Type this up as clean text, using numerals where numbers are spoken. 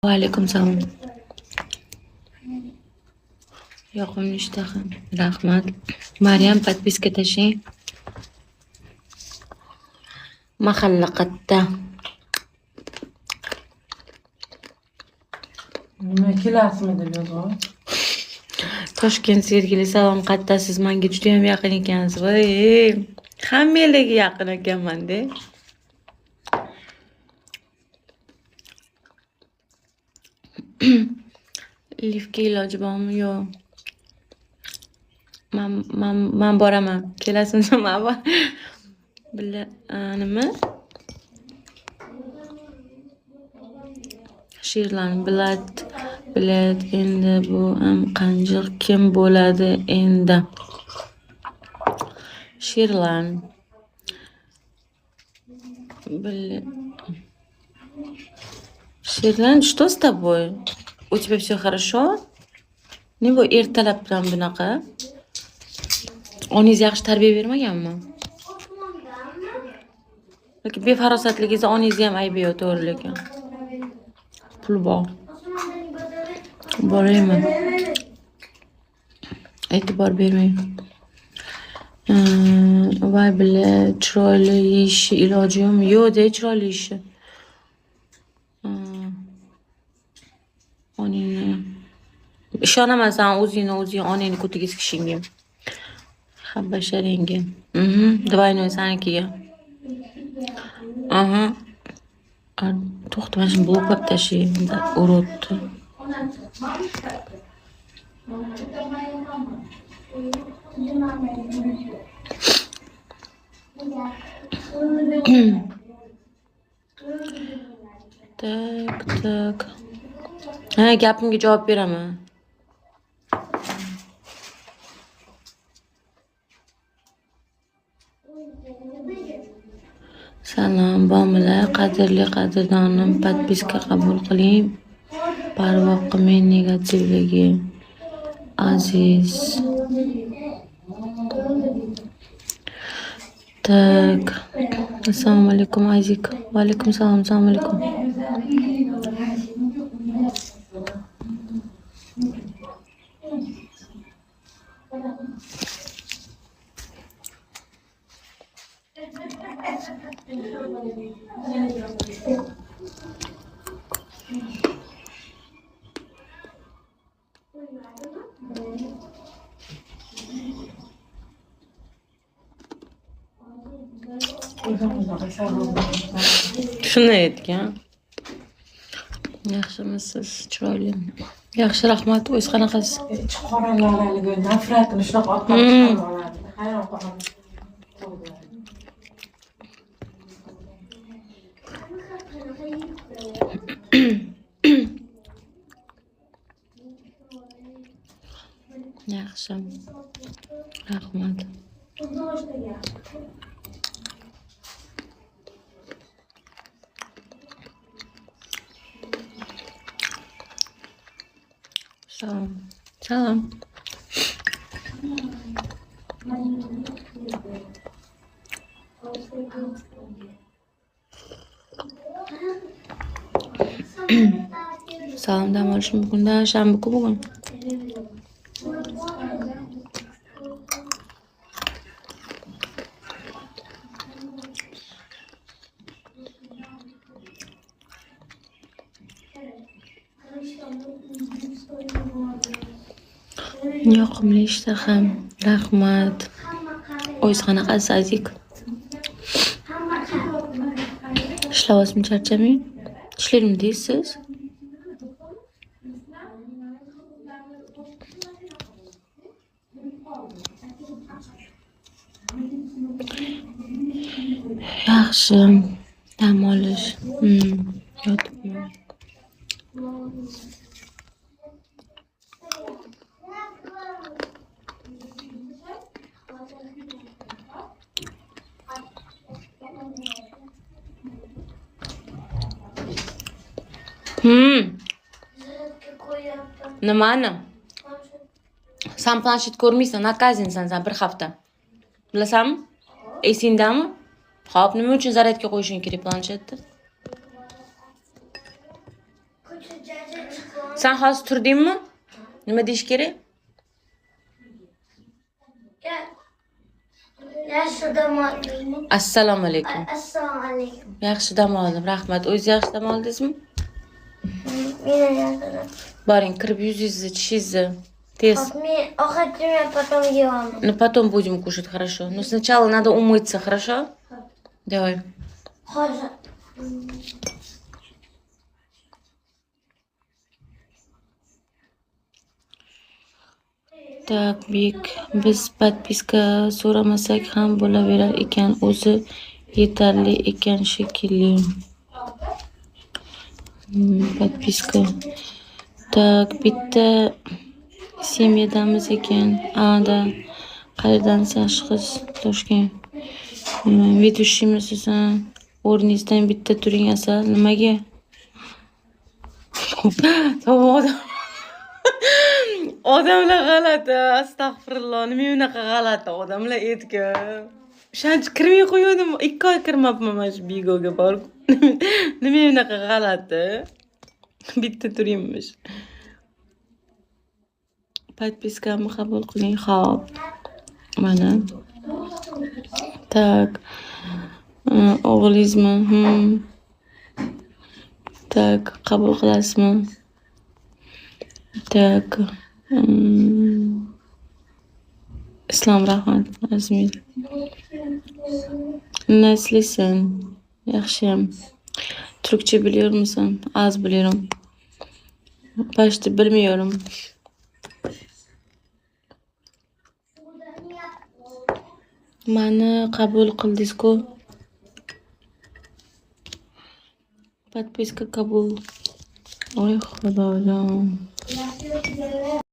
Alaykum salom. Yoqimli ishtaha. Rahmat. Maryam, подписка tashing. Mahalla qatta. Nima kelasizmi deb yozgan? Toshkent Sergeli salom qatta. Siz menga juda ham yaqin ekansiz. Voy, hammalarga yaqin ekanman-da. Lifga iloji bormi? Yo'q. Men boraman. Kelasizmi? Men bor. Nima? She'rlarni bilad endi bu ham qanjiq kim bo'ladi endi? She'rlarni She'rlan, что с тобой? У тебя все хорошо? Nima ertalab bilan bunaqa? Oningiz yaxshi tarbiya bermaganmi? Yoki befarosatligingizni onangizga ham aybiyo, to'g'ri lekin. Pul bor. Borayman. E'tibor bermang. Voy bile, chiroyli yeyishi iloji yo'qmi? Yo'q-da, chiroyli ishi. Onangni ishonaman sen o'zing onangni ko'tiga sikishingga. Habasharingga. Двойной sanikiga. Aha. To'xta, mana shuni bloklab tashlayman. Urotdi. Tak. Ha, gapimga javob beraman. Salom, bormilar? Qadrli qadrdonim, подписка qabul qiling. Parvo qilmang negativligi. Aziz. Tak. Assalomu alaykum Azik. Va alaykum salom. Assalomu alaykum. Shuni aytgan. Yaxshimisiz? Chiroyli. Yaxshi, rahmat. O'z qanaqasiz? Qoralarga nafratini shunaqa otib oladi. Hayron qolaman. Yaxshi. Rahmat. Salom. Salom, dam olishim bugundan shanba-ku bugun. Yoqimli ishtaham. Rahmat. O'zingiz qanaqasiz Azik? Ishlayapsizmi, charchamang? Ishlayman deysiz? Yaxshi. Dam olish. Yotibman. Nimani? Sen planshet ko'rmaysan, nakazinsan sen bir hafta. Bilasanmi? Esingdami? Xo'p, nima uchun zaryadga qo'yishing kerak planshetni? Sen hozir turdingmi? Nima deyish kerak? Yaxshi dam oldingmi? Assalomu alaykum. Assalomu alaykum. Yaxshi dam oldim, rahmat. O'zingiz yaxshi dam oldingizmi? Meni yaxshi. Boring, kirib yuzingizni, tishingizni tez. Men ovqat yemay потом yeyman. Ну, потом будем кушать, хорошо. Но сначала надо умыться, хорошо? Давай. Hozir. Так, Bek, biz подписка so'ramasak ham bo'laverar ekan, o'zi yetarli ekan shekilli. Подписка. Так, bitta semyadamiz ekan. Da. Qayerdan qiz? Toshkent. Ведущийmisiz? O'rningizdan bitta turing asal. Nimaga? Odamlar g'alati, astag'firulloh. Nima unaqa g'alati odamlar etga. O'shancha kirmay qo'ygandim. 2 oy kirmabman mana shu Bigoga borib. Nima unaqa g'alati? Bitta turingmish. Подпискамni qabul qiling. Xo'p. Mana. Так. O'g'lingizmi? Так, qabul qilasizmi? Так. Islom rahmat, Azmir. Nasılsın? Yaxshiyam. Türkçe biliyor musun? Az biliyorum. Başta bilmiyorum. Mani qabul qildingiz-ku? Подписка qabul. Oy xudoyim.